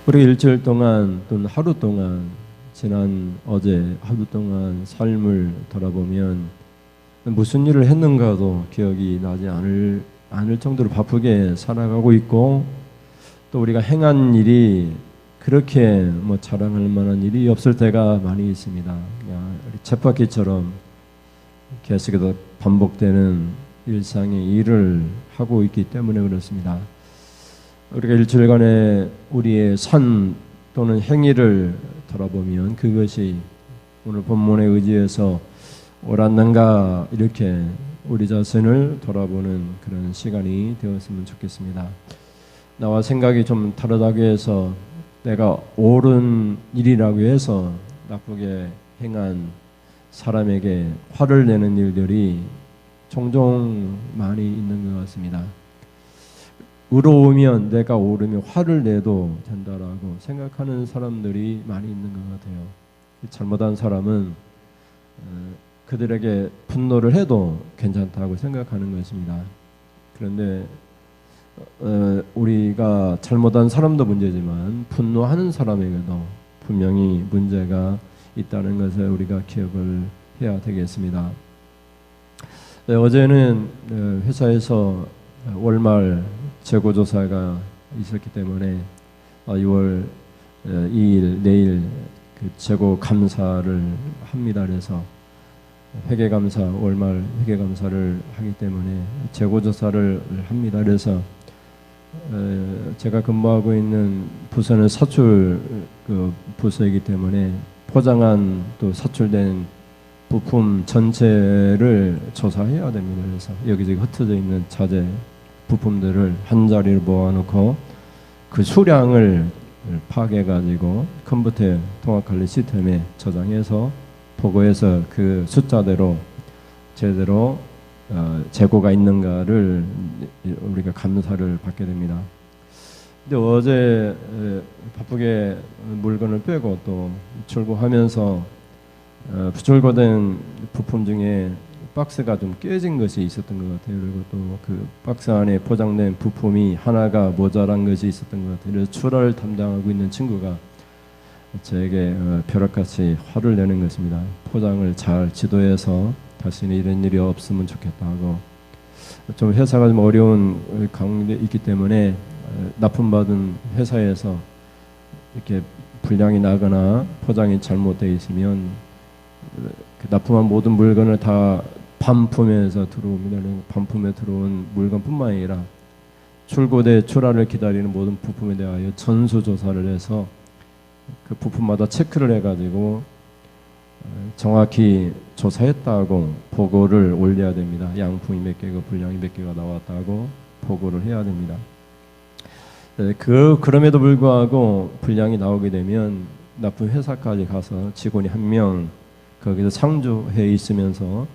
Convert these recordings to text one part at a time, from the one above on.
우리가 일주일 동안 또는 하루 동안 어제 하루 동안 삶을 돌아보면 무슨 일을 했는가도 기억이 나지 않을 정도로 바쁘게 살아가고 있고, 또 우리가 행한 일이 그렇게 자랑할 만한 일이 없을 때가 많이 있습니다. 그냥 쳇바퀴처럼 계속해서 반복되는 일상의 일을 하고 있기 때문에 그렇습니다. 우리가 일주일간의 우리의 삶 또는 행위를 돌아보면 그것이 오늘 본문에 의지해서 옳았는가, 이렇게 우리 자신을 돌아보는 그런 시간이 되었으면 좋겠습니다. 나와 생각이 좀 다르다고 해서 내가 옳은 일이라고 해서 나쁘게 행한 사람에게 화를 내는 일들이 종종 많이 있는 것 같습니다. 의로우면 내가 옳으면 화를 내도 된다라고 생각하는 사람들이 많이 있는 것 같아요. 잘못한 사람은 그들에게 분노를 해도 괜찮다고 생각하는 것입니다. 그런데 우리가 잘못한 사람도 문제지만 분노하는 사람에게도 분명히 문제가 있다는 것을 우리가 기억을 해야 되겠습니다. 어제는 회사에서 월말 재고조사가 있었기 때문에 2월 2일 내일 그 재고 감사를 합니다. 그래서 회계감사, 월말 회계감사를 하기 때문에 재고조사를 합니다. 그래서 제가 근무하고 있는 부서는 사출 부서이기 때문에 포장한 또 사출된 부품 전체를 조사해야 됩니다. 그래서 여기저기 흩어져 있는 자재 부품들을 한 자리를 모아놓고 그 수량을 파악해가지고 컴퓨터 통합관리 시스템에 저장해서 보고해서 그 숫자대로 제대로 재고가 있는가를 우리가 감사를 받게 됩니다. 근데 어제 바쁘게 물건을 빼고 또 출고하면서 부출고된 부품 중에 박스가 좀 깨진 것이 있었던 것 같아요. 그리고 또 그 박스 안에 포장된 부품이 하나가 모자란 것이 있었던 것 같아요. 그래서 출하를 담당하고 있는 친구가 저에게 벼락같이 화를 내는 것입니다. 포장을 잘 지도해서 다시는 이런 일이 없으면 좋겠다고. 좀 회사가 좀 어려운 가운데 있기 때문에 납품받은 회사에서 이렇게 불량이 나거나 포장이 잘못되어 있으면 그 납품한 모든 물건을 다 반품해서 들어옵니다. 반품에 들어온 물건뿐만 아니라 출고돼 출하를 기다리는 모든 부품에 대하여 전수조사를 해서 그 부품마다 체크를 해가지고 정확히 조사했다고 보고를 올려야 됩니다. 양품이 몇 개가 불량이 몇 개가 나왔다고 보고를 해야 됩니다. 그럼에도 불구하고 불량이 나오게 되면 납품 회사까지 가서 직원이 한 명 거기서 상주해 있으면서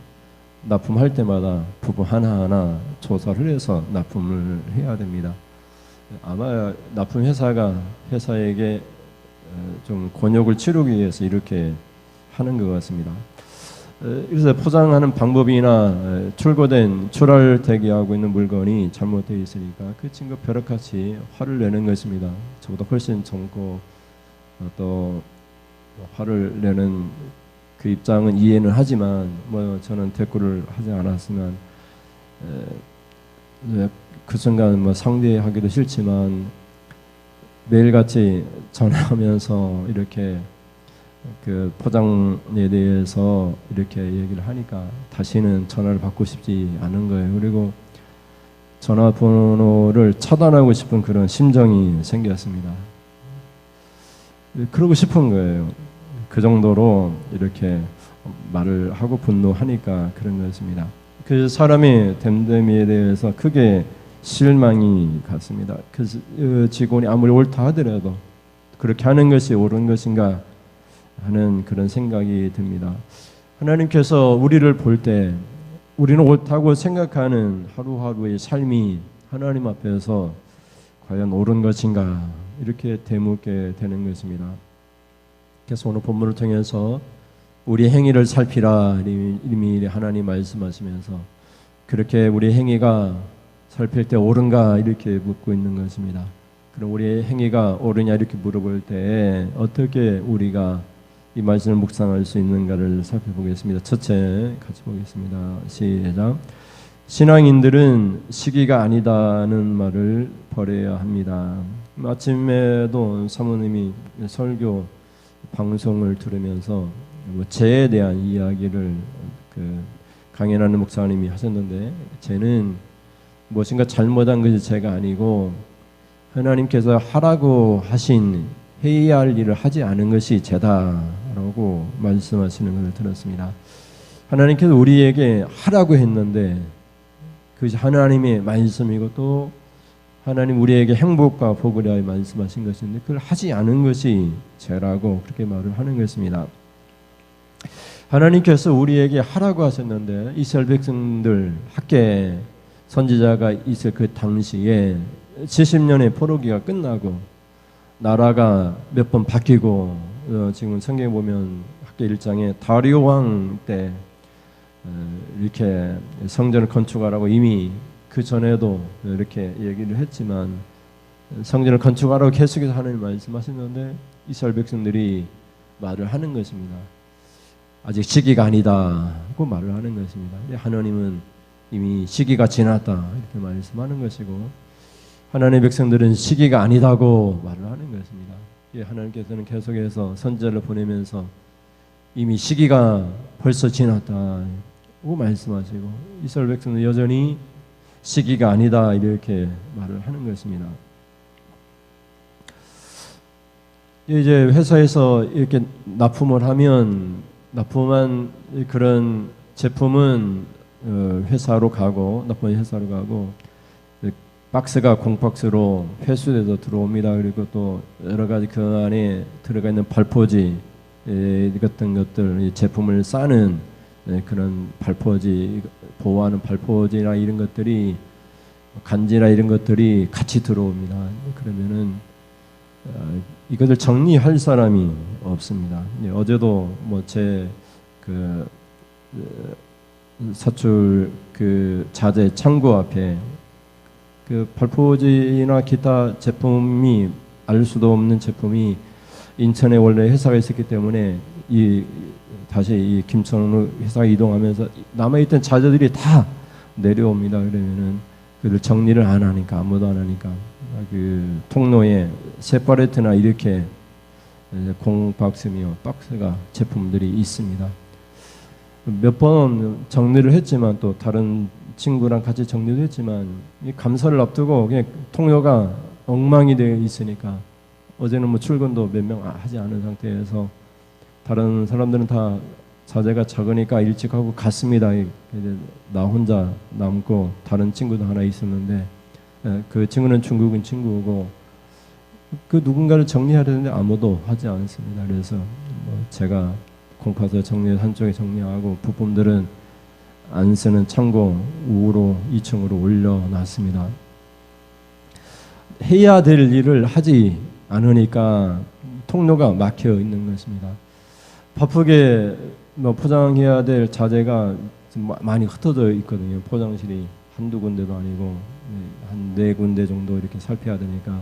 납품할 때마다 부품 하나하나 조사를 해서 납품을 해야 됩니다. 아마 납품 회사에게 좀 곤욕을 치르기 위해서 이렇게 하는 것 같습니다. 그래서 포장하는 방법이나 출하를 대기하고 있는 물건이 잘못되어 있으니까 그 친구 벼락같이 화를 내는 것입니다. 저보다 훨씬 젊고 또 화를 내는 그 입장은 이해는 하지만 저는 대꾸를 하지 않았으면 그 순간 상대하기도 싫지만 매일같이 전화하면서 이렇게 그 포장에 대해서 이렇게 얘기를 하니까 다시는 전화를 받고 싶지 않은 거예요. 그리고 전화번호를 차단하고 싶은 그런 심정이 생겼습니다. 그러고 싶은 거예요. 그 정도로 이렇게 말을 하고 분노하니까 그런 것입니다. 그 사람의 됨됨이에 대해서 크게 실망이 갔습니다. 그 직원이 아무리 옳다 하더라도 그렇게 하는 것이 옳은 것인가 하는 그런 생각이 듭니다. 하나님께서 우리를 볼 때 우리는 옳다고 생각하는 하루하루의 삶이 하나님 앞에서 과연 옳은 것인가 이렇게 되묻게 되는 것입니다. 그래서 오늘 본문을 통해서 우리 행위를 살피라 이미 하나님 말씀하시면서 그렇게 우리 행위가 살필 때 옳은가 이렇게 묻고 있는 것입니다. 그럼 우리의 행위가 옳으냐 이렇게 물어볼 때 어떻게 우리가 이 말씀을 묵상할 수 있는가를 살펴보겠습니다. 첫째 같이 보겠습니다. 시작. 신앙인들은 시기가 아니다는 말을 버려야 합니다. 아침에도 사모님이 설교 방송을 들으면서 죄에 대한 이야기를 강연하는 목사님이 하셨는데, 죄는 무엇인가 잘못한 것이 죄가 아니고 하나님께서 하라고 하신 해야 할 일을 하지 않은 것이 죄다라고 말씀하시는 것을 들었습니다. 하나님께서 우리에게 하라고 했는데 그것이 하나님의 말씀이고 또 하나님 우리에게 행복과 복을 위하여 말씀하신 것인데 그걸 하지 않은 것이 죄라고 그렇게 말을 하는 것입니다. 하나님께서 우리에게 하라고 하셨는데 이스라엘 백성들 학계 선지자가 있을 그 당시에 70년의 포로기가 끝나고 나라가 몇 번 바뀌고 지금 성경에 보면 학계 1장에 다리오 왕 때 이렇게 성전을 건축하라고 이미 그 전에도 이렇게 얘기를 했지만 성전을 건축하라고 계속해서 하나님 말씀하셨는데 이스라엘 백성들이 말을 하는 것입니다. 아직 시기가 아니다 고 말을 하는 것입니다. 하나님은 이미 시기가 지났다 이렇게 말씀하는 것이고 하나님의 백성들은 시기가 아니다고 말을 하는 것입니다. 하나님께서는 계속해서 선지자를 보내면서 이미 시기가 벌써 지났다 고 말씀하시고 이스라엘 백성은 여전히 시기가 아니다 이렇게 말을 하는 것입니다. 이제 회사에서 이렇게 납품을 하면 납품한 그런 제품은 회사로 가고 납품한 회사로 가고 박스가 공박스로 회수돼서 들어옵니다. 그리고 또 여러 가지 그 안에 들어가 있는 발포지 같은 것들 제품을 싸는 그런 발포지 보호하는 발포지나 이런 것들이 간지나 이런 것들이 같이 들어옵니다. 그러면은 이것을 정리할 사람이 없습니다. 어제도 뭐 제 그 사출 그 자재 창고 앞에 그 발포지나 기타 제품이 알 수도 없는 제품이 인천에 원래 회사가 있었기 때문에 다시 이 김천으로 회사 이동하면서 남아있던 자재들이 다 내려옵니다. 그러면은 그를 정리를 안 하니까 아무도 안 하니까 그 통로에 세파레트나 이렇게 공박스며 박스가 제품들이 있습니다. 몇 번 정리를 했지만 또 다른 친구랑 같이 정리도 했지만 이 감사를 앞두고 그냥 통로가 엉망이 되어 있으니까 어제는 뭐 출근도 몇 명 하지 않은 상태에서 다른 사람들은 다 자재가 적으니까 일찍 하고 갔습니다. 나 혼자 남고 다른 친구도 하나 있었는데 그 친구는 중국인 친구고 그 누군가를 정리해야 되는데 아무도 하지 않습니다. 그래서 뭐 제가 공파서 한쪽에 정리하고 부품들은 안 쓰는 창고 우로 2층으로 올려놨습니다. 해야 될 일을 하지 않으니까 통로가 막혀 있는 것입니다. 바쁘게 뭐 포장해야 될 자재가 많이 흩어져 있거든요. 포장실이 한두 군데도 아니고 한 4군데 정도 이렇게 살펴야 되니까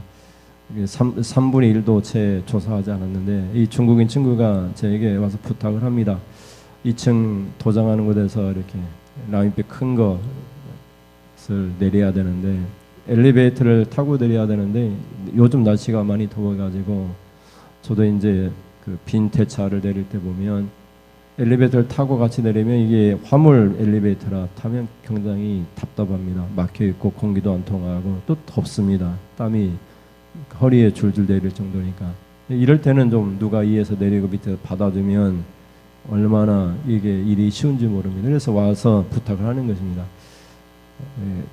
3분의 1도 채 조사하지 않았는데 이 중국인 친구가 저에게 와서 부탁을 합니다. 2층 도장하는 곳에서 이렇게 라인백 큰 것을 내려야 되는데 엘리베이터를 타고 내려야 되는데 요즘 날씨가 많이 더워가지고 저도 이제 그 빈 대차를 내릴 때 보면 엘리베이터를 타고 같이 내리면 이게 화물 엘리베이터라 타면 굉장히 답답합니다. 막혀 있고 공기도 안 통하고 또 덥습니다. 땀이 허리에 줄줄 내릴 정도니까 이럴 때는 좀 누가 위에서 내리고 밑에서 받아주면 얼마나 이게 일이 쉬운지 모릅니다. 그래서 와서 부탁을 하는 것입니다.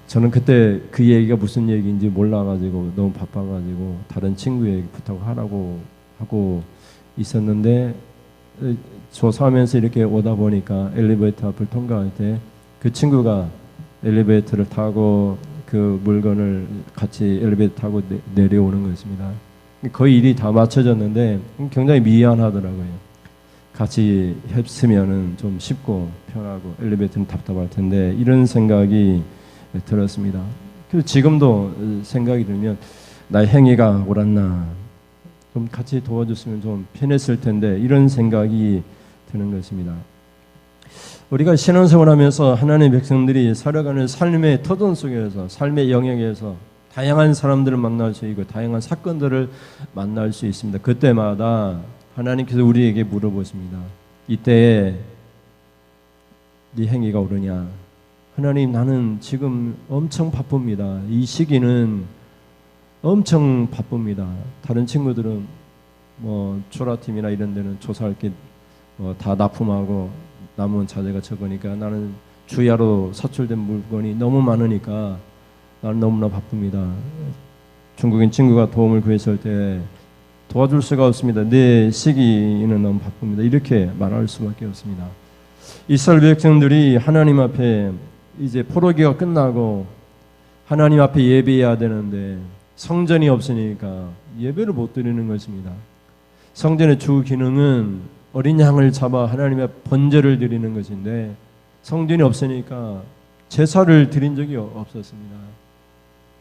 저는 그때 그 얘기가 무슨 얘기인지 몰라가지고 너무 바빠가지고 다른 친구에게 부탁을 하라고 하고 있었는데 조사하면서 이렇게 오다 보니까 엘리베이터 앞을 통과할 때 그 친구가 엘리베이터를 타고 그 물건을 같이 엘리베이터 타고 내려오는 것입니다. 거의 일이 다 맞춰졌는데 굉장히 미안하더라고요. 같이 했으면은 좀 쉽고 편하고 엘리베이터는 답답할 텐데 이런 생각이 들었습니다. 그래서 지금도 생각이 들면 나의 행위가 옳았나, 좀 같이 도와줬으면 좀 편했을 텐데, 이런 생각이 드는 것입니다. 우리가 신앙생활하면서 하나님의 백성들이 살아가는 삶의 터전 속에서, 삶의 영역에서 다양한 사람들을 만날 수 있고 다양한 사건들을 만날 수 있습니다. 그때마다 하나님께서 우리에게 물어보십니다. 이때에 네 행위가 옳으냐? 하나님, 나는 지금 엄청 바쁩니다. 이 시기는 엄청 바쁩니다. 다른 친구들은 뭐 조라팀이나 이런 데는 조사할 게 다 납품하고 남은 자재가 적으니까, 나는 주야로 사출된 물건이 너무 많으니까 나는 너무나 바쁩니다. 중국인 친구가 도움을 구했을 때 도와줄 수가 없습니다. 내 시기는 너무 바쁩니다. 이렇게 말할 수밖에 없습니다. 이스라엘 백성들이 하나님 앞에 이제 포로기가 끝나고 하나님 앞에 예배해야 되는데 성전이 없으니까 예배를 못 드리는 것입니다. 성전의 주 기능은 어린 양을 잡아 하나님의 번제를 드리는 것인데, 성전이 없으니까 제사를 드린 적이 없었습니다.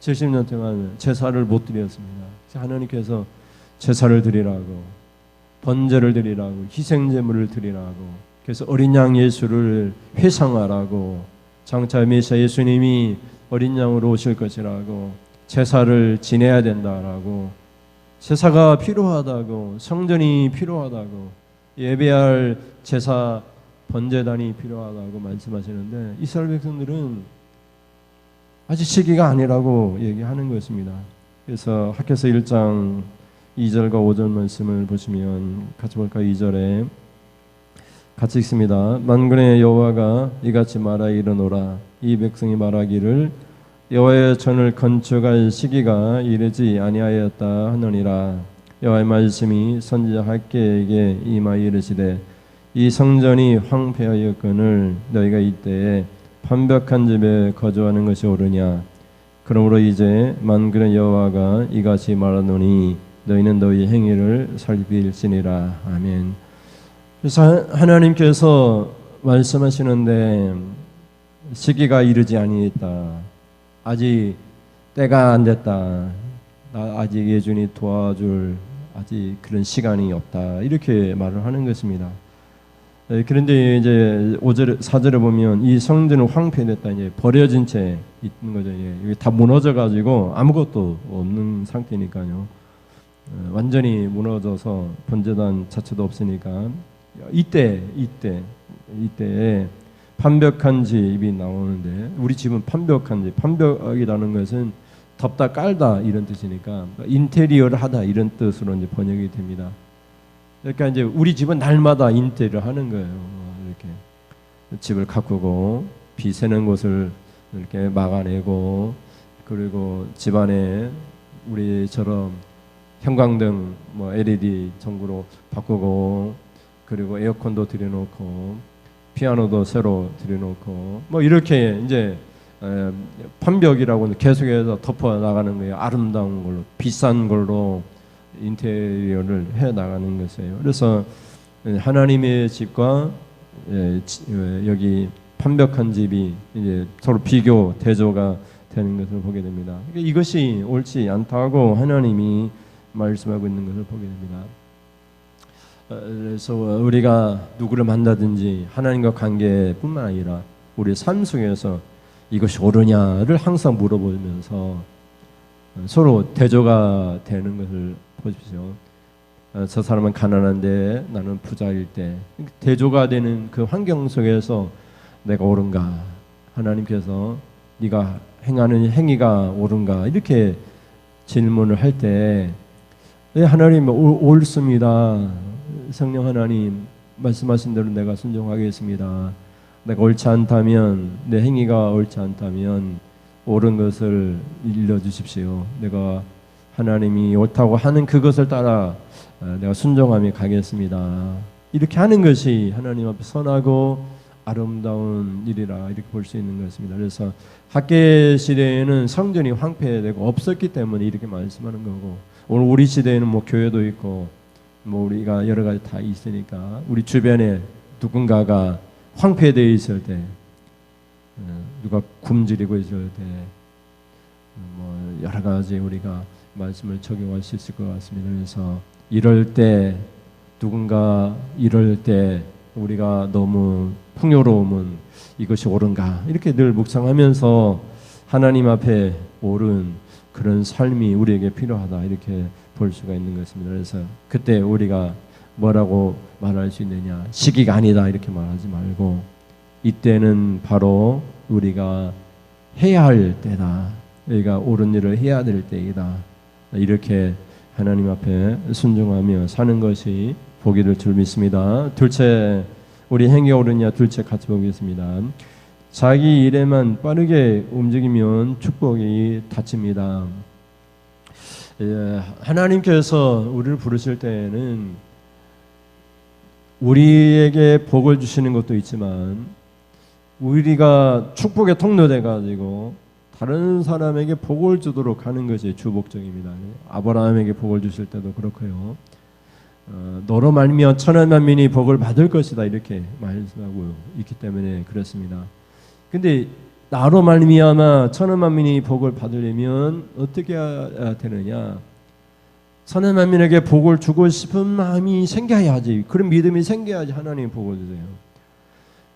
70년 동안 제사를 못 드렸습니다. 하나님께서 제사를 드리라고, 번제를 드리라고, 희생제물을 드리라고, 그래서 어린 양 예수를 회상하라고, 장차 메시아 예수님이 어린 양으로 오실 것이라고, 제사를 지내야 된다라고, 제사가 필요하다고, 성전이 필요하다고, 예배할 제사 번제단이 필요하다고 말씀하시는데, 이스라엘 백성들은 아직 시기가 아니라고 얘기하는 것입니다. 그래서 학개서 1장 2절과 5절 말씀을 보시면 같이 볼까요? 2절에 같이 읽습니다. 만군의 여호와가 이같이 말하 이르노라. 이 백성이 말하기를 여호와의 전을 건축할 시기가 이르지 아니하였다 하느니라. 여호와의 말씀이 선지자 학개에게 임하여 이르시되, 이 성전이 황폐하였거늘 너희가 이때에 판벽한 집에 거주하는 것이 옳으냐? 그러므로 이제 만군의 여호와가 이같이 말하노니 너희는 너희 행위를 살필지니라. 아멘. 그래서 하나님께서 말씀하시는데, 시기가 이르지 아니했다, 아직 때가 안 됐다, 나 아직 예준이 도와줄 아직 그런 시간이 없다, 이렇게 말을 하는 것입니다. 그런데 이제 5절, 4절에 보면 이 성전은 황폐됐다, 이제 버려진 채 있는 거죠. 이게 다 무너져 가지고 아무것도 없는 상태니까요. 완전히 무너져서 번제단 자체도 없으니까, 이때에 판벽한 집이 나오는데, 우리 집은 판벽한 집, 판벽이라는 것은 덮다 깔다 이런 뜻이니까 인테리어를 하다 이런 뜻으로 이제 번역이 됩니다. 그러니까 이제 우리 집은 날마다 인테리어 하는 거예요. 이렇게 집을 가꾸고 비 새는 곳을 이렇게 막아내고, 그리고 집안에 우리처럼 형광등 뭐 LED 전구로 바꾸고, 그리고 에어컨도 들여놓고 피아노도 새로 들여놓고, 뭐 이렇게 이제 판벽이라고 계속해서 덮어 나가는 거예요. 아름다운 걸로, 비싼 걸로 인테리어를 해 나가는 것이에요. 그래서 하나님의 집과 여기 판벽한 집이 이제 서로 비교 대조가 되는 것을 보게 됩니다. 이것이 옳지 않다고 하나님이 말씀하고 있는 것을 보게 됩니다. 그래서 우리가 누구를 만나든지 하나님과 관계뿐만 아니라 우리 삶 속에서 이것이 옳으냐를 항상 물어보면서 서로 대조가 되는 것을 보십시오. 저 사람은 가난한데 나는 부자일 때, 대조가 되는 그 환경 속에서 내가 옳은가, 하나님께서 네가 행하는 행위가 옳은가, 이렇게 질문을 할 때, 네, 하나님 옳습니다. 성령 하나님 말씀하신 대로 내가 순종하겠습니다. 내가 옳지 않다면, 내 행위가 옳지 않다면 옳은 것을 일러주십시오. 내가 하나님이 옳다고 하는 그것을 따라 내가 순종하며 가겠습니다. 이렇게 하는 것이 하나님 앞에 선하고 아름다운 일이라, 이렇게 볼 수 있는 것입니다. 그래서 학개 시대에는 성전이 황폐되고 없었기 때문에 이렇게 말씀하는 거고, 오늘 우리 시대에는 뭐 교회도 있고 뭐 우리가 여러 가지 다 있으니까, 우리 주변에 누군가가 황폐되어 있을 때, 누가 굶주리고 있을 때, 뭐 여러 가지 우리가 말씀을 적용할 수 있을 것 같습니다. 그래서 이럴 때 누군가 이럴 때 우리가 너무 풍요로움은 이것이 옳은가 이렇게 늘 묵상하면서 하나님 앞에 옳은 그런 삶이 우리에게 필요하다 이렇게 볼 수가 있는 것입니다. 그래서 그때 우리가 뭐라고 말할 수 있느냐, 시기가 아니다 이렇게 말하지 말고 이때는 바로 우리가 해야 할 때다, 우리가 옳은 일을 해야 될 때이다, 이렇게 하나님 앞에 순종하며 사는 것이 복이 될 줄 믿습니다. 둘째, 우리 행위 옳으냐 둘째 같이 보겠습니다. 자기 일에만 빠르게 움직이면 축복이 닫힙니다. 하나님께서 우리를 부르실 때에는 우리에게 복을 주시는 것도 있지만 우리가 축복의 통로돼 가지고 다른 사람에게 복을 주도록 하는 것이 주 목적입니다. 아브라함에게 복을 주실 때도 그렇고요. 너로 말미암아 천한 만민이 복을 받을 것이다 이렇게 말씀하고 있기 때문에 그렇습니다. 근데 나로 말미암아 천한 만민이 복을 받으려면 어떻게 해야 되느냐? 천한 만민에게 복을 주고 싶은 마음이 생겨야지, 그런 믿음이 생겨야지 하나님이 복을 주세요.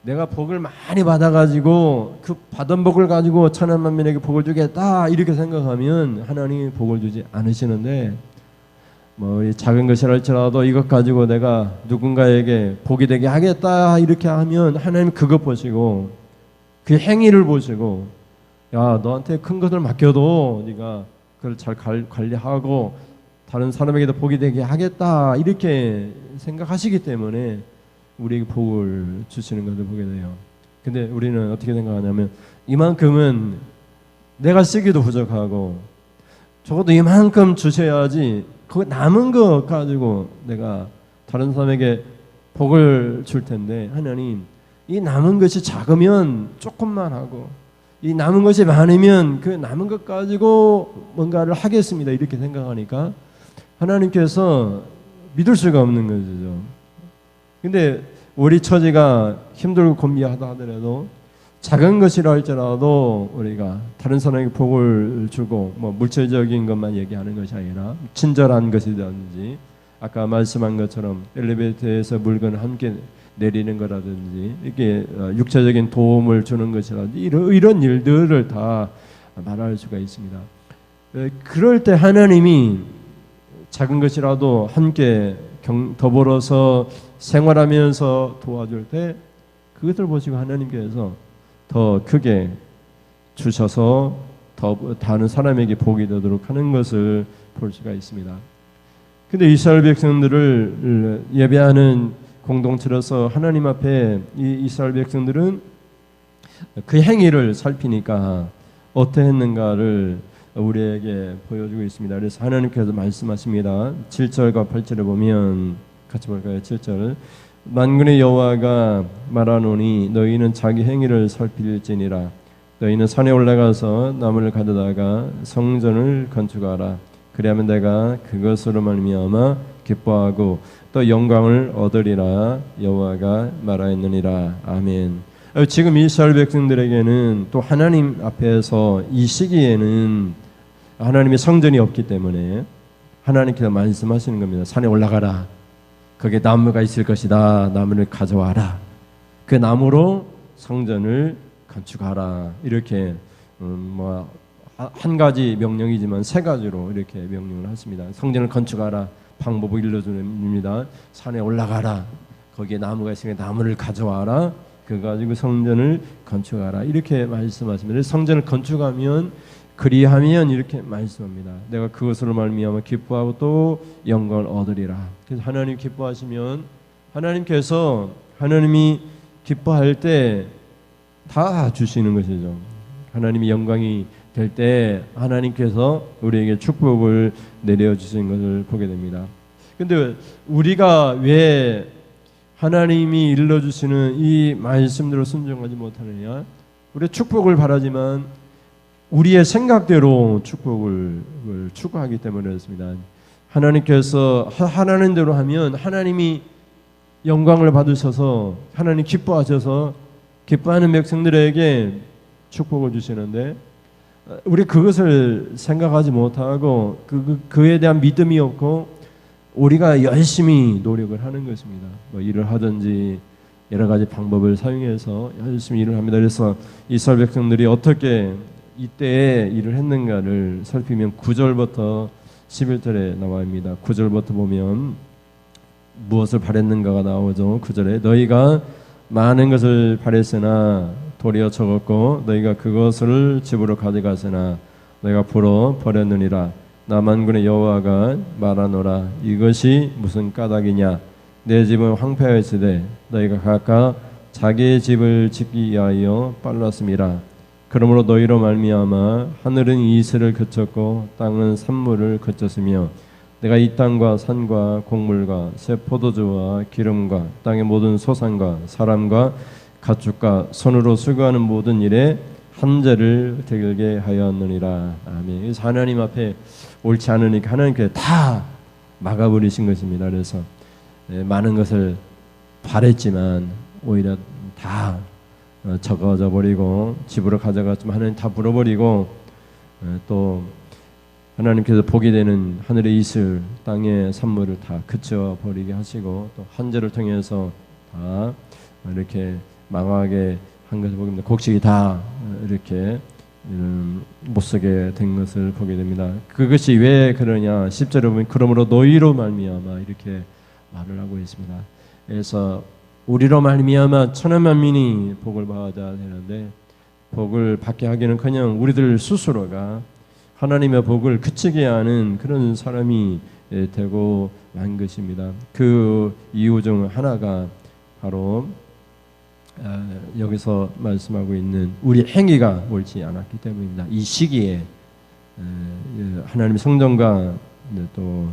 내가 복을 많이 받아가지고 그 받은 복을 가지고 천한 만민에게 복을 주겠다 이렇게 생각하면 하나님이 복을 주지 않으시는데, 뭐 작은 것이랄지라도 이것 가지고 내가 누군가에게 복이 되게 하겠다 이렇게 하면 하나님 그것 보시고 그 행위를 보시고, 야 너한테 큰 것을 맡겨도 네가 그걸 잘 관리하고 다른 사람에게도 복이 되게 하겠다 이렇게 생각하시기 때문에 우리에게 복을 주시는 것을 보게 돼요. 근데 우리는 어떻게 생각하냐면 이만큼은 내가 쓰기도 부족하고 적어도 이만큼 주셔야지 그 남은 거 가지고 내가 다른 사람에게 복을 줄 텐데, 하나님 이 남은 것이 작으면 조금만 하고 이 남은 것이 많으면 그 남은 것 가지고 뭔가를 하겠습니다 이렇게 생각하니까 하나님께서 믿을 수가 없는 것이죠. 근데 우리 처지가 힘들고 곤비하다 하더라도 작은 것이라 할지라도 우리가 다른 사람에게 복을 주고, 뭐 물질적인 것만 얘기하는 것이 아니라 친절한 것이라든지 아까 말씀한 것처럼 엘리베이터에서 물건을 함께 내리는 거라든지 이렇게 육체적인 도움을 주는 것이라든지 이런 일들을 다 말할 수가 있습니다. 그럴 때 하나님이 작은 것이라도 함께 더불어서 생활하면서 도와줄 때 그것을 보시고 하나님께서 더 크게 주셔서 더 다른 사람에게 복이 되도록 하는 것을 볼 수가 있습니다. 근데 이스라엘 백성들을 예배하는 공동체로서 하나님 앞에 이 이스라엘 백성들은 그 행위를 살피니까 어떠했는가를 우리에게 보여주고 있습니다. 그래서 하나님께서 말씀하십니다. 7절과 8절을 보면 같이 볼까요? 7절. 만군의 여호와가 말하노니 너희는 자기 행위를 살필지니라. 너희는 산에 올라가서 나무를 가져다가 성전을 건축하라. 그리하면 내가 그것으로 말미암아 기뻐하고 또 영광을 얻으리라. 여호와가 말하였느니라. 아멘. 지금 이스라엘 백성들에게는 또 하나님 앞에서 이 시기에는 하나님의 성전이 없기 때문에 하나님께서 말씀하시는 겁니다. 산에 올라가라. 거기에 나무가 있을 것이다. 나무를 가져와라. 그 나무로 성전을 건축하라. 이렇게 한 가지 명령이지만 세 가지로 이렇게 명령을 하십니다. 성전을 건축하라. 방법을 일러줍니다. 산에 올라가라. 거기에 나무가 있으니까 나무를 가져와라. 그 가지고 성전을 건축하라. 이렇게 말씀하십니다. 성전을 건축하면 그리하면 이렇게 말씀합니다. 내가 그것으로 말미암아 기뻐하고 또 영광을 얻으리라. 그래서 하나님 기뻐하시면 하나님이 기뻐할 때 다 주시는 것이죠. 하나님이 영광이 될 때 하나님께서 우리에게 축복을 내려주시는 것을 보게 됩니다. 근데 우리가 왜 하나님이 일러주시는 이 말씀대로 순종하지 못하느냐? 우리 축복을 바라지만 우리의 생각대로 축복을 추구하기 때문에 그렇습니다. 하나님께서 하라는 대로 하면 하나님이 영광을 받으셔서 하나님 기뻐하셔서 기뻐하는 백성들에게 축복을 주시는데, 우리 그것을 생각하지 못하고 그에 대한 믿음이 없고 우리가 열심히 노력을 하는 것입니다. 뭐 일을 하든지 여러 가지 방법을 사용해서 열심히 일을 합니다. 그래서 이스라엘 백성들이 어떻게 이때에 일을 했는가를 살피면 9절부터 11절에 나와있습니다. 9절부터 보면 무엇을 바랬는가가 나오죠. 9절에 너희가 많은 것을 바랬으나 도리어 적었고 너희가 그것을 집으로 가져가서나 너희가 불어 버렸느니라. 나 만군의 여호와가 말하노라. 이것이 무슨 까닭이냐. 내 집은 황폐하였으되 너희가 각각 자기의 집을 짓기 위하여 빨랐음이라. 그러므로 너희로 말미암아 하늘은 이슬을 그쳤고 땅은 산물을 그쳤으며 내가 이 땅과 산과 곡물과 새 포도주와 기름과 땅의 모든 소산과 사람과 가축과 손으로 수고하는 모든 일에 한죄를 들게 하였느니라. 아멘. 그래서 하나님 앞에 옳지 않으니까 하나님께 다 막아버리신 것입니다. 그래서 많은 것을 바랬지만 오히려 다 적어져 버리고 집으로 가져갔지만 하나님 다 불어버리고 또 하나님께서 복이 되는 하늘의 이슬 땅의 산물을 다 그쳐 버리게 하시고 또 한죄를 통해서 다 이렇게 망하게 한 것을 보게 됩니다. 곡식이 다 이렇게 못 쓰게 된 것을 보게 됩니다. 그것이 왜 그러냐? 10절에 보면 그러므로 너희로 말미암아 이렇게 말을 하고 있습니다. 그래서 우리로 말미암아 천하 만민이 복을 받아야 되는데 복을 받게 하기는커녕 우리들 스스로가 하나님의 복을 그치게 하는 그런 사람이 되고 만 것입니다. 그 이유 중 하나가 바로 여기서 말씀하고 있는 우리 행위가 옳지 않았기 때문입니다. 이 시기에 하나님 성전과 또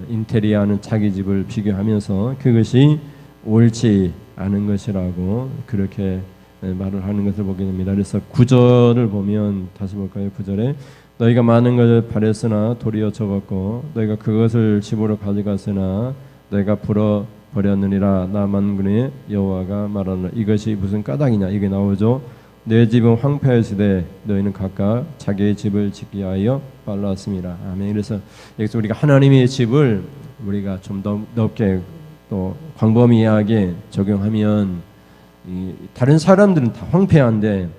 인테리어하는 자기 집을 비교하면서 그것이 옳지 않은 것이라고 그렇게 말을 하는 것을 보게 됩니다. 그래서 9절을 보면 다시 볼까요? 9절에 너희가 많은 것을 바랬으나 도리어 적었고 너희가 그것을 집으로 가져갔으나 너희가 불어 버렸느니라. 나 만군의 여호와가 말하노라. 이것이 무슨 까닭이냐? 이게 나오죠. 내 집은 황폐하였으되 너희는 각각 자기의 집을 짓기 위하여 빨랐음이라. 아멘. 그래서 여기서 우리가 하나님의 집을 우리가 좀 더 넓게 또 광범위하게 적용하면 다른 사람들은 다 황폐한데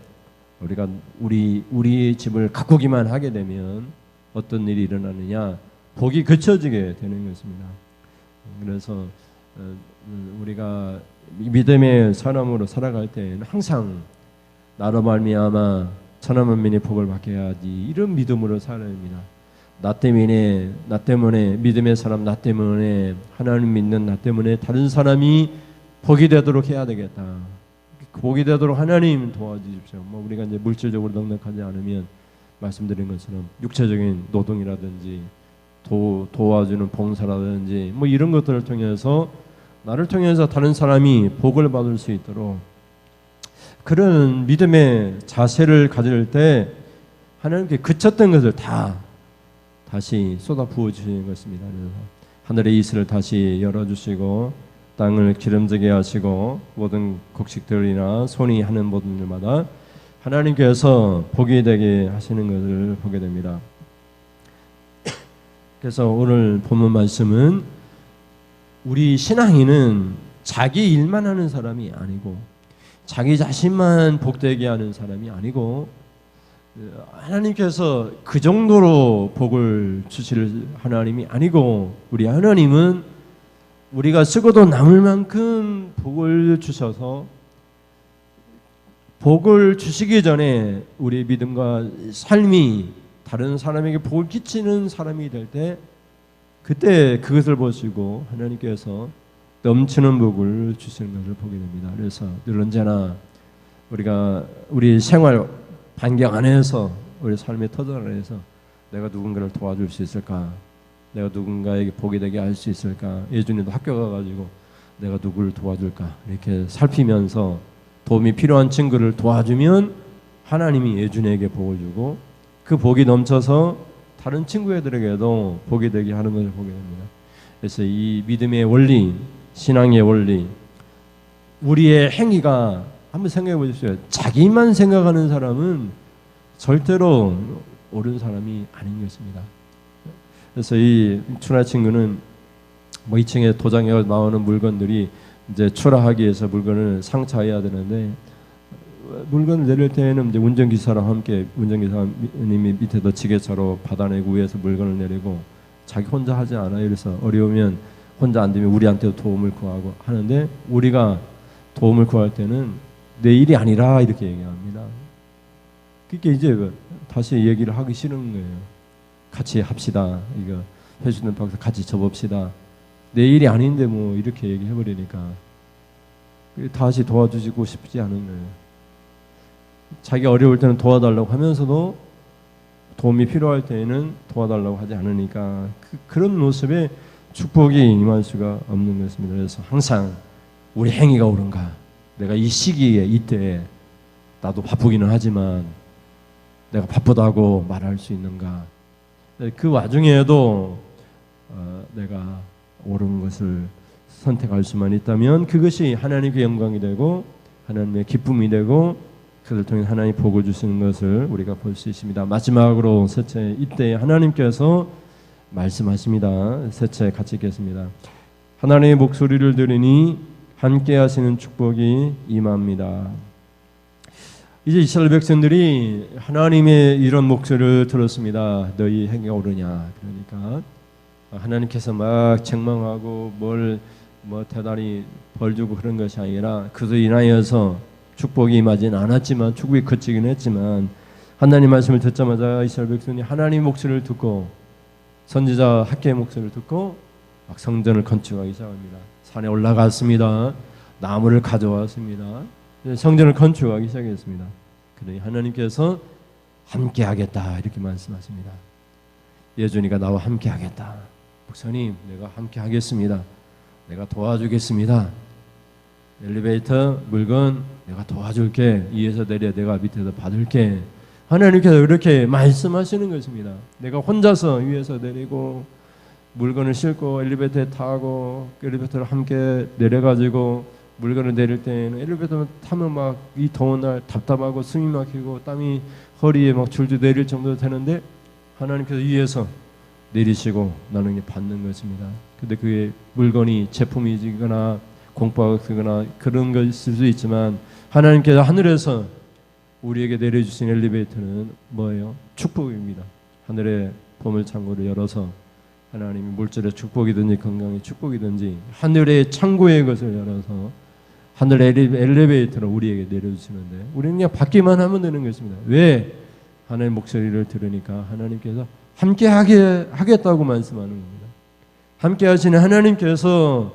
우리가 우리 집을 가꾸기만 하게 되면 어떤 일이 일어나느냐? 복이 그쳐지게 되는 것입니다. 그래서 우리가 믿음의 사람으로 살아갈 때는 항상 나로 말미암아 천하 만민이 복을 받게 해야지 이런 믿음으로 살아야 합니다. 나 때문에 믿음의 사람 나 때문에 하나님 믿는 나 때문에 다른 사람이 복이 되도록 해야 되겠다. 복이 되도록 하나님 도와주십시오. 뭐 우리가 이제 물질적으로 넉넉하지 않으면 말씀드린 것처럼 육체적인 노동이라든지 도와주는 봉사라든지 뭐 이런 것들을 통해서 나를 통해서 다른 사람이 복을 받을 수 있도록 그런 믿음의 자세를 가질 때 하나님께 그쳤던 것을 다시 쏟아 부어 주시는 것입니다. 그래서 하늘의 이슬을 다시 열어주시고 땅을 기름지게 하시고 모든 곡식들이나 손이 하는 모든 일마다 하나님께서 복이 되게 하시는 것을 보게 됩니다. 그래서 오늘 본문 말씀은 우리 신앙인은 자기 일만 하는 사람이 아니고 자기 자신만 복되게 하는 사람이 아니고 하나님께서 그 정도로 복을 주실 하나님이 아니고 우리 하나님은 우리가 쓰고도 남을 만큼 복을 주셔서 복을 주시기 전에 우리의 믿음과 삶이 다른 사람에게 복을 끼치는 사람이 될 때 그때 그것을 보시고 하나님께서 넘치는 복을 주시는 것을 보게 됩니다. 그래서 늘 언제나 우리가 우리 생활 반경 안에서 우리 삶의 터전 안에서 내가 누군가를 도와줄 수 있을까? 내가 누군가에게 복이 되게 할 수 있을까? 예준이도 학교 가가지고 내가 누구를 도와줄까? 이렇게 살피면서 도움이 필요한 친구를 도와주면 하나님이 예준이에게 복을 주고 그 복이 넘쳐서 다른 친구들에게도 복이 되게 하는 것을 보게 됩니다. 그래서 이 믿음의 원리, 신앙의 원리, 우리의 행위가 한번 생각해 보십시오. 자기만 생각하는 사람은 절대로 옳은 사람이 아닌 것입니다. 그래서 이 추나 친구는 뭐 2층에 도장에 나오는 물건들이 이제 출하하기 위해서 물건을 상차해야 되는데 물건을 내릴 때에는 이제 운전기사랑 함께 운전기사님이 밑에도 지게차로 받아내고 위에서 물건을 내리고 자기 혼자 하지 않아요. 그래서 어려우면 혼자 안 되면 우리한테도 도움을 구하고 하는데 우리가 도움을 구할 때는 내 일이 아니라 이렇게 얘기합니다. 그게 이제 다시 얘기를 하기 싫은 거예요. 같이 합시다. 이거 회수된 박사 같이 접읍시다. 내 일이 아닌데 뭐 이렇게 얘기해버리니까 다시 도와주시고 싶지 않은 거예요. 자기 어려울 때는 도와달라고 하면서도 도움이 필요할 때에는 도와달라고 하지 않으니까 그런 모습에 축복이 임할 수가 없는 것입니다. 그래서 항상 우리 행위가 옳은가? 내가 이 시기에 이때에 나도 바쁘기는 하지만 내가 바쁘다고 말할 수 있는가? 그 와중에도 내가 옳은 것을 선택할 수만 있다면 그것이 하나님께 영광이 되고 하나님의 기쁨이 되고 그를 통해 하나님 복을 주시는 것을 우리가 볼 수 있습니다. 마지막으로 셋째, 이때 하나님께서 말씀하십니다. 셋째 같이 읽겠습니다. 하나님의 목소리를 들으니 함께 하시는 축복이 임합니다. 이제 이스라엘 백성들이 하나님의 이런 목소리를 들었습니다. 너희 행위가 옳으냐. 그러니까 하나님께서 막 책망하고 뭐 대단히 벌 주고 그런 것이 아니라 그로 인하여서 축복이 임하진 않았지만 축복이 그치긴 했지만 하나님 말씀을 듣자마자 이스라엘 백성이 하나님 목소리를 듣고 선지자 학개의 목소리를 듣고 막 성전을 건축하기 시작합니다. 산에 올라갔습니다. 나무를 가져왔습니다. 성전을 건축하기 시작했습니다. 그러니 하나님께서 함께하겠다 이렇게 말씀하십니다. 예준이가 나와 함께하겠다. 목사님 내가 함께하겠습니다. 내가 도와주겠습니다. 엘리베이터 물건 내가 도와줄게. 위에서 내려 내가 밑에서 받을게. 하나님께서 이렇게 말씀하시는 것입니다. 내가 혼자서 위에서 내리고 물건을 싣고 엘리베이터에 타고 엘리베이터를 함께 내려가지고 물건을 내릴 때는 엘리베이터 타면 막 이 더운 날 답답하고 숨이 막히고 땀이 허리에 막 줄줄 내릴 정도 되는데 하나님께서 위에서 내리시고 나는 받는 것입니다. 근데 그게 물건이 제품이거나 공박이거나 그런 것일 수도 있지만 하나님께서 하늘에서 우리에게 내려주신 엘리베이터는 뭐예요? 축복입니다. 하늘의 보물창고를 열어서 하나님이 물질의 축복이든지 건강의 축복이든지 하늘의 창고의 것을 열어서 하늘의 엘리베이터를 우리에게 내려주시는데 우리는 그냥 받기만 하면 되는 것입니다. 왜? 하나님의 목소리를 들으니까 하나님께서 함께 하겠다고 말씀하는 겁니다. 함께 하시는 하나님께서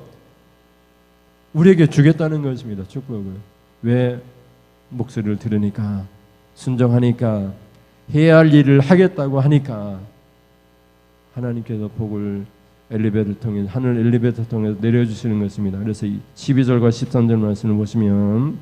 우리에게 주겠다는 것입니다. 축복을. 왜? 목소리를 들으니까 순종하니까 해야 할 일을 하겠다고 하니까 하나님께서 복을 엘리베이터를 통해 하늘 엘리베이터를 통해서 내려주시는 것입니다. 그래서 12절과 13절 말씀을 보시면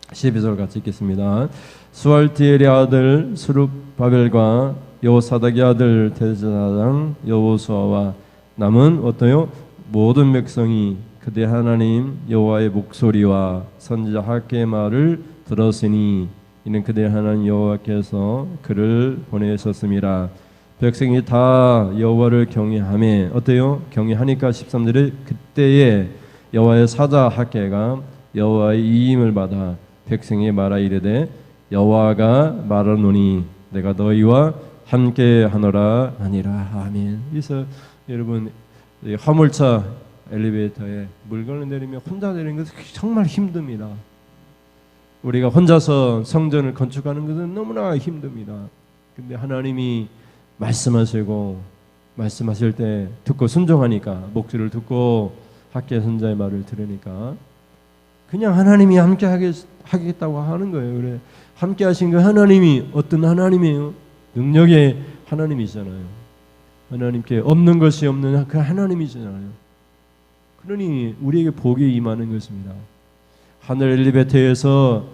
12절 같이 읽겠습니다. 수알티엘의 아들 스룹바벨과 여호사닥의 아들 대제사장 여호수아와 남은 어떠요? 모든 백성이 그대 하나님 여호와의 목소리와 선지자 학개의 말을 들었으니 이는 그대 하나님 여호와께서 그를 보내셨음이라. 백성이 다 여호와를 경외하며 어때요? 경외하니까 13절에 그때에 여호와의 사자 학개가 여호와의 이임을 받아 백성이 말하 이르되 여호와가 말하노니 내가 너희와 함께 하노라 하니라. 아멘. 그래서 여러분 화물차 엘리베이터에 물건을 내리면 혼자 내리는 것은 정말 힘듭니다. 우리가 혼자서 성전을 건축하는 것은 너무나 힘듭니다. 근데 하나님이 말씀하시고 말씀하실 때 듣고 순종하니까 목소리를 듣고 학개 선자의 말을 들으니까 그냥 하나님이 함께 하겠다고 하는 거예요. 그래 함께 하신 그 하나님이 어떤 하나님이에요? 능력의 하나님이잖아요. 하나님께 없는 것이 없는 그 하나님이잖아요. 그러니 우리에게 복이 임하는 것입니다. 하늘 엘리베이터에서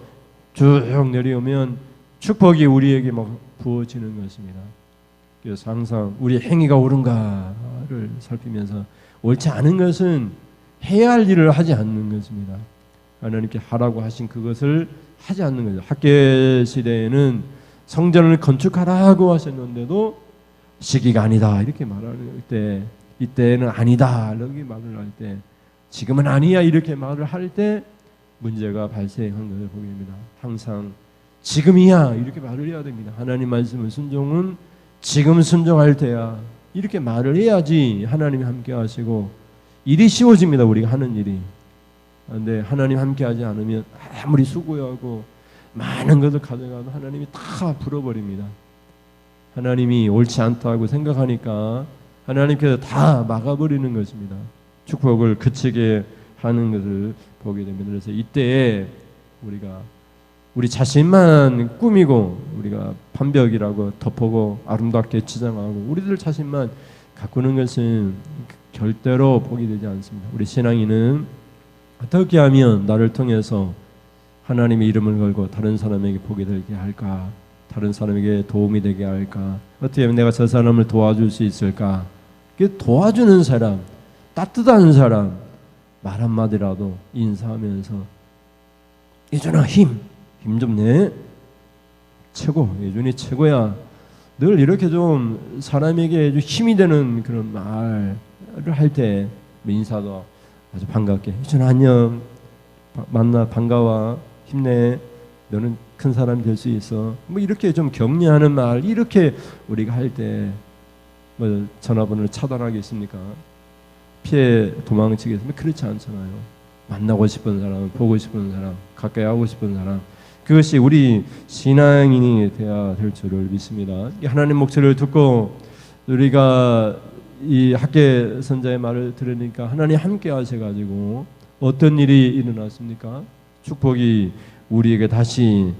쭉 내려오면 축복이 우리에게 막 부어지는 것입니다. 그래서 항상 우리 행위가 옳은가를 살피면서 옳지 않은 것은 해야 할 일을 하지 않는 것입니다. 하나님께 하라고 하신 그것을 하지 않는 거죠. 학개 시대에는 성전을 건축하라고 하셨는데도 시기가 아니다 이렇게 말할 때, 이때는 아니다 이렇게 말을 할 때, 지금은 아니야 이렇게 말을 할 때 문제가 발생한 것을 보게 됩니다. 항상 지금이야 이렇게 말을 해야 됩니다. 하나님 말씀을 순종은 지금 순종할 때야 이렇게 말을 해야지 하나님이 함께 하시고 일이 쉬워집니다. 우리가 하는 일이. 그런데 하나님 함께 하지 않으면 아무리 수고하고 많은 것을 가져가도 하나님이 다 불어버립니다. 하나님이 옳지 않다고 생각하니까 하나님께서 다 막아버리는 것입니다. 축복을 그치게 하는 것을 보게 됩니다. 그래서 이때에 우리가 우리 자신만 꾸미고 우리가 판벽이라고 덮고 아름답게 치장하고 우리들 자신만 가꾸는 것은 절대로 복이 되지 않습니다. 우리 신앙인은 어떻게 하면 나를 통해서 하나님의 이름을 걸고 다른 사람에게 복이 되게 할까? 다른 사람에게 도움이 되게 할까? 어떻게 하면 내가 저 사람을 도와줄 수 있을까? 도와주는 사람, 따뜻한 사람, 말 한마디라도 인사하면서 예준아 힘 좀 내. 최고, 예준이 최고야. 늘 이렇게 좀 사람에게 좀 힘이 되는 그런 말을 할 때 인사도 아주 반갑게 예준아 안녕, 만나 반가워, 힘내, 너는 큰 사람이 될 수 있어. 뭐 이렇게 좀 격려하는 말 이렇게 우리가 할 때 뭐 전화번호를 차단하겠습니까? 피해 도망치겠습니까? 그렇지 않잖아요. 만나고 싶은 사람, 보고 싶은 사람, 가까이 하고 싶은 사람, 그것이 우리 신앙인이 되어야 될 줄을 믿습니다. 하나님 목소리를 듣고 우리가 이 학계 선자의 말을 들으니까 하나님 함께 하셔가지고 어떤 일이 일어났습니까? 축복이 우리에게 다시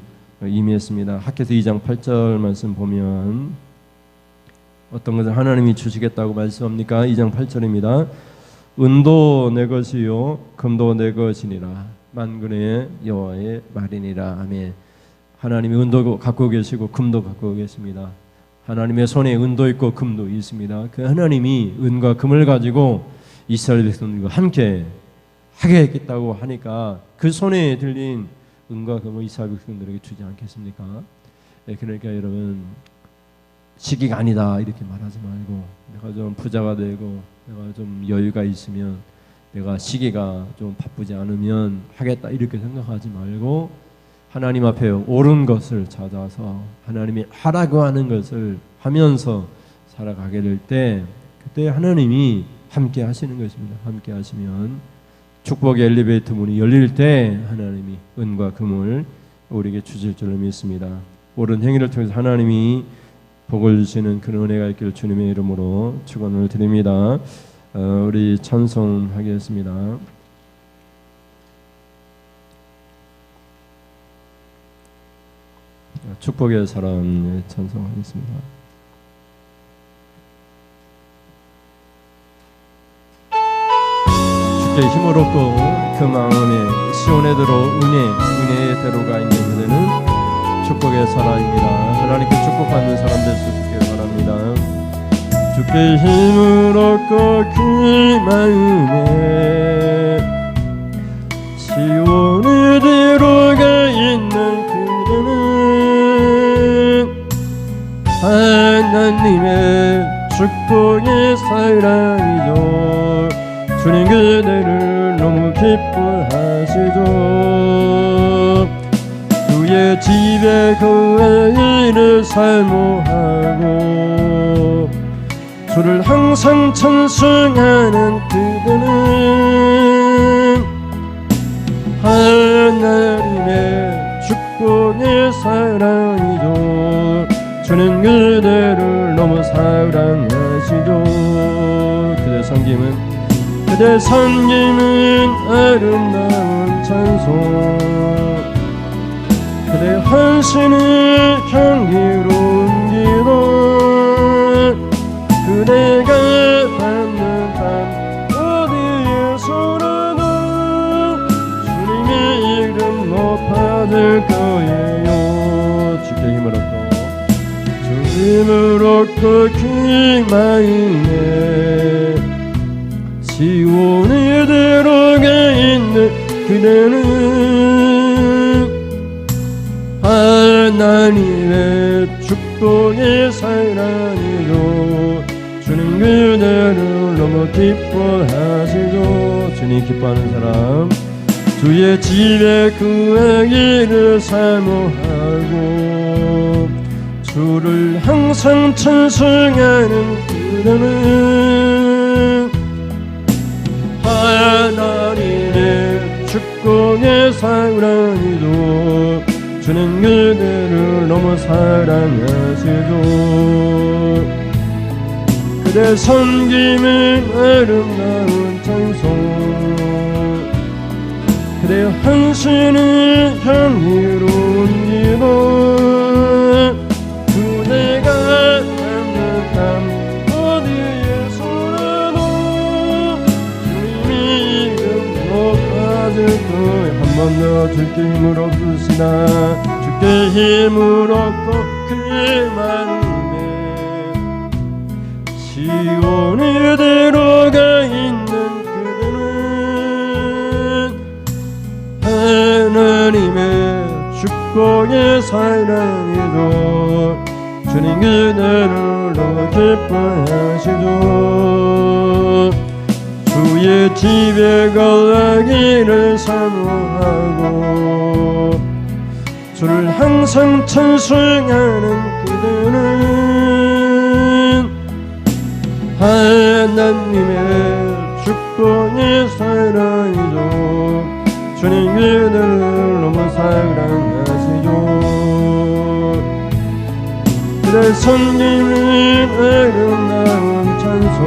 임했습니다. 학계서 2장 8절 말씀 보면 어떤 것을 하나님이 주시겠다고 말씀합니까? 2장 8절입니다. 은도 내 것이요 금도 내 것이니라 만군의 여호와의 말이니라. 아멘. 하나님이 은도 갖고 계시고 금도 갖고 계십니다. 하나님의 손에 은도 있고 금도 있습니다. 그 하나님이 은과 금을 가지고 이스라엘 백성들과 함께 하게 했겠다고 하니까 그 손에 들린 은과 금을 이스라엘 백성들에게 주지 않겠습니까? 그러니까 여러분 시기가 아니다 이렇게 말하지 말고 내가 좀 부자가 되고 내가 좀 여유가 있으면 내가 시기가 좀 바쁘지 않으면 하겠다 이렇게 생각하지 말고 하나님 앞에 옳은 것을 찾아서 하나님이 하라고 하는 것을 하면서 살아가게 될 때 그때 하나님이 함께 하시는 것입니다. 함께 하시면 축복의 엘리베이터 문이 열릴 때 하나님이 은과 금을 우리에게 주실 줄을 믿습니다. 옳은 행위를 통해서 하나님이 복을 주시는 그런 은혜가 있기를 주님의 이름으로 축원을 드립니다. 우리 찬송하겠습니다. 축복의 사람 찬송하겠습니다. 주께 힘을 얻고 그 마음에 시온에 들어 은혜의 대로가 있는 그대는 축복의 사람입니다. 하나님께 축복받는 사람 될 수 있기를 바랍니다. 주께 힘을 얻고 그 마음에 시온에 들어가 있는 그대는 하나님의 축복의 사랑이죠. 주님 그대를 너무 기뻐하시죠. 주의 집에 그의 일을 사모하고 주를 항상 찬송하는 그대는 하나님의 축복의 사랑이죠. 주는 그대를 너무 사랑하시죠. 그대 섬김은 아름다운 찬송, 그대 헌신은 향기로운 기도, 그대가 받는 밥 어디에서라도 주님의 이름 높아질 거예요. 주께 힘을 얻고 주 힘을 얻고 그 마음에 시온에 들어가 있는 그대는 하나님의 하나님의 축복의 사랑이죠. 주는 그대를 너무 기뻐하시죠. 주님 기뻐하는 사람, 주의 집에 구하기를 사모하고 주를 항상 찬송하는 그대는 하나님의 축복의 사랑이죠. 주는 그대를 너무 사랑하시죠. 그대 섬김은 아름다운 찬송, 그대 헌신은 향기로운 기도, 그대가 담는 삶 어디에서라도 주님의 이름 높아질 거예요. 한 번 더 주께 힘을 얻으시나, 주께 힘을 얻고 그의 마음에 시온에 들어가 있는 그대는 하나님의 축복의 사랑이죠. 주님 그대를 너무 기뻐하시죠. 주의 집에 거하기를 사모하고 주를 항상 찬송하는 그대는 하나님의 축복의 사랑이죠. 주님 그대를 너무 사랑하시죠. 그대 섬기는 아름다운 찬송,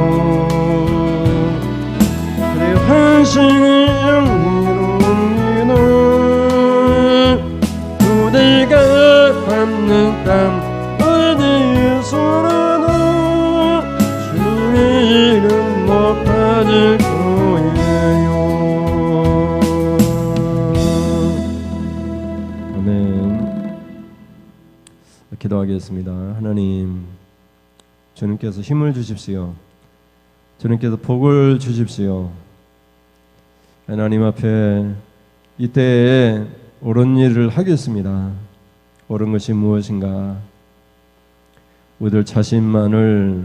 그대 헌신의 영광스러운 기도, 그대가 밟는 땅 어디에서라도 주님의 이름 높아질 거예요. 아멘. 기도하겠습니다. 하나님, 주님께서 힘을 주십시오. 주님께서 복을 주십시오. 하나님 앞에 이때에 옳은 일을 하겠습니다. 옳은 것이 무엇인가? 우리들 자신만을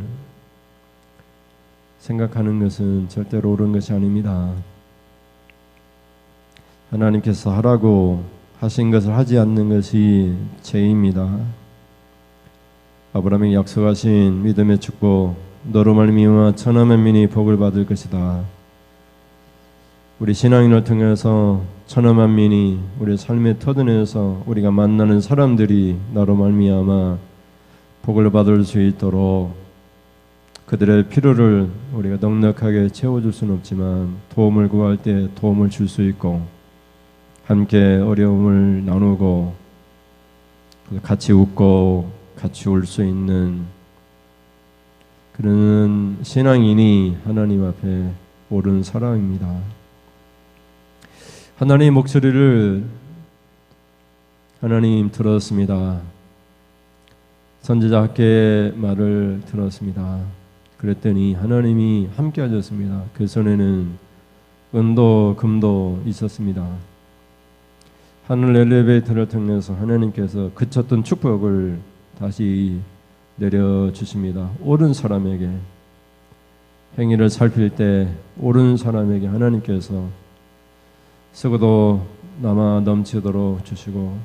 생각하는 것은 절대로 옳은 것이 아닙니다. 하나님께서 하라고 하신 것을 하지 않는 것이 죄입니다. 아브라함에게 약속하신 믿음의 축복, 너로 말미암아 천하 만민이 복을 받을 것이다. 우리 신앙인을 통해서 천하 만민이 우리 삶의 터전에서 우리가 만나는 사람들이 너로 말미암아 복을 받을 수 있도록 그들의 필요를 우리가 넉넉하게 채워줄 수는 없지만 도움을 구할 때 도움을 줄 수 있고 함께 어려움을 나누고 같이 웃고 같이 울 수 있는 그런 신앙인이 하나님 앞에 옳은 사람입니다. 하나님의 목소리를 하나님 들었습니다. 선지자 학개의 말을 들었습니다. 그랬더니 하나님이 함께 하셨습니다. 그 손에는 은도 금도 있었습니다. 하늘 엘리베이터를 통해서 하나님께서 그쳤던 축복을 다시 내려주십니다. 옳은 사람에게, 행위를 살필 때 옳은 사람에게 하나님께서 쓰고도 남아 넘치도록 주시고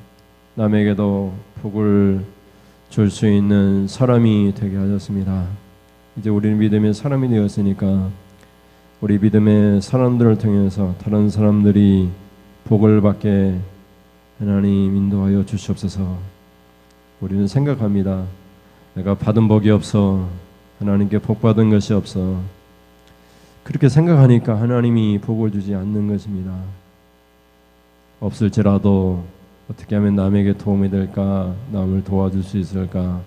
남에게도 복을 줄 수 있는 사람이 되게 하셨습니다. 이제 우리는 믿음의 사람이 되었으니까 우리 믿음의 사람들을 통해서 다른 사람들이 복을 받게 하나님 인도하여 주시옵소서. 우리는 생각합니다. 내가 받은 복이 없어, 하나님께 복 받은 것이 없어. 그렇게 생각하니까 하나님이 복을 주지 않는 것입니다. 없을지라도 어떻게 하면 남에게 도움이 될까, 남을 도와줄 수 있을까,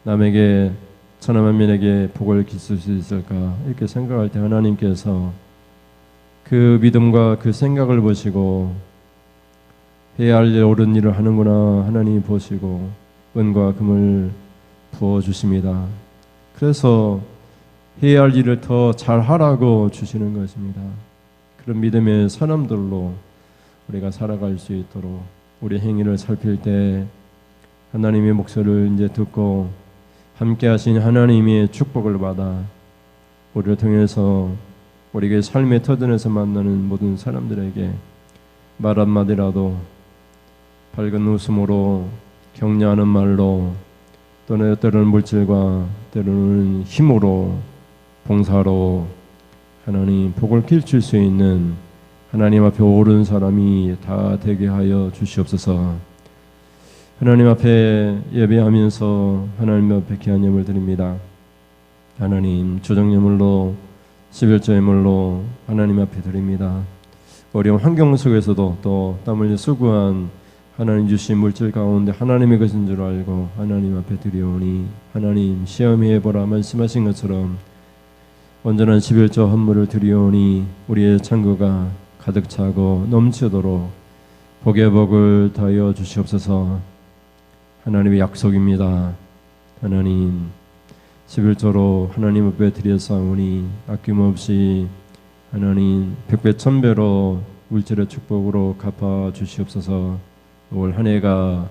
남에게 천하 만민에게 복을 기술 수 있을까, 이렇게 생각할 때 하나님께서 그 믿음과 그 생각을 보시고 해야 할 옳은 일을 하는구나 하나님이 보시고 은과 금을 부어주십니다. 그래서 해야 할 일을 더 잘하라고 주시는 것입니다. 그런 믿음의 사람들로 우리가 살아갈 수 있도록 우리 행위를 살필 때 하나님의 목소리를 이제 듣고 함께 하신 하나님의 축복을 받아 우리를 통해서 우리에게 삶의 터전에서 만나는 모든 사람들에게 말 한마디라도 밝은 웃음으로 격려하는 말로 또는 때로는 물질과 때로는 힘으로 봉사로 하나님 복을 끼칠 수 있는 하나님 앞에 옳은 사람이 다 되게 하여 주시옵소서. 하나님 앞에 예배하면서 하나님 앞에 귀한 예물을 드립니다. 하나님 조정예물로 11조 예물로 하나님 앞에 드립니다. 어려운 환경 속에서도 또 땀 흘려 수고한 하나님 주신 물질 가운데 하나님의 것인 줄 알고 하나님 앞에 드리오니 하나님 시험해 보라 말씀하신 것처럼 온전한 11조 헌물을 드리오니 우리의 창고가 가득 차고 넘치도록 복의 복을 더하여 주시옵소서. 하나님의 약속입니다. 하나님 11조로 하나님 앞에 드렸사오니 아낌없이 하나님 백배 천배로 물질의 축복으로 갚아 주시옵소서. 올 한 해가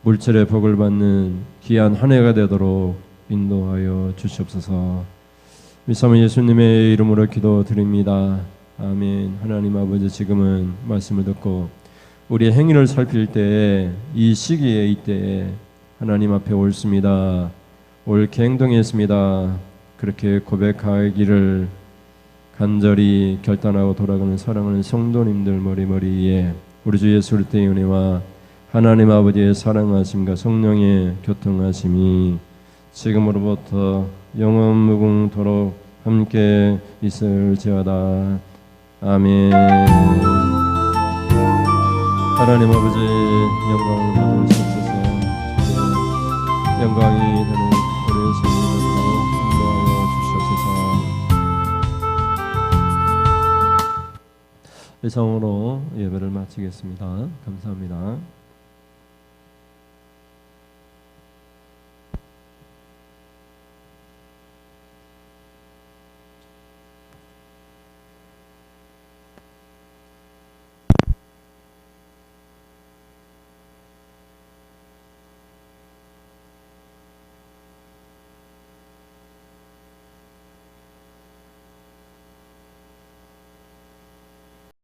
물질의 복을 받는 귀한 한 해가 되도록 인도하여 주시옵소서. 미사모 예수님의 이름으로 기도드립니다. 아멘. 하나님 아버지, 지금은 말씀을 듣고 우리의 행위를 살필 때에 이 시기에 이때에 하나님 앞에 옳습니다. 옳게 행동했습니다. 그렇게 고백하기를 간절히 결단하고 돌아가는 사랑하는 성도님들 머리머리에 우리 주 예수 그리스도의 은혜와 하나님 아버지의 사랑하심과 성령의 교통하심이 지금으로부터 영원 무궁토록 함께 있을지어다. 아멘. 하나님 아버지 영광을 받으시옵소서. 영광이 되는 우리의 생명으로 인도하여 주시옵소서. 이상으로 예배를 마치겠습니다. 감사합니다.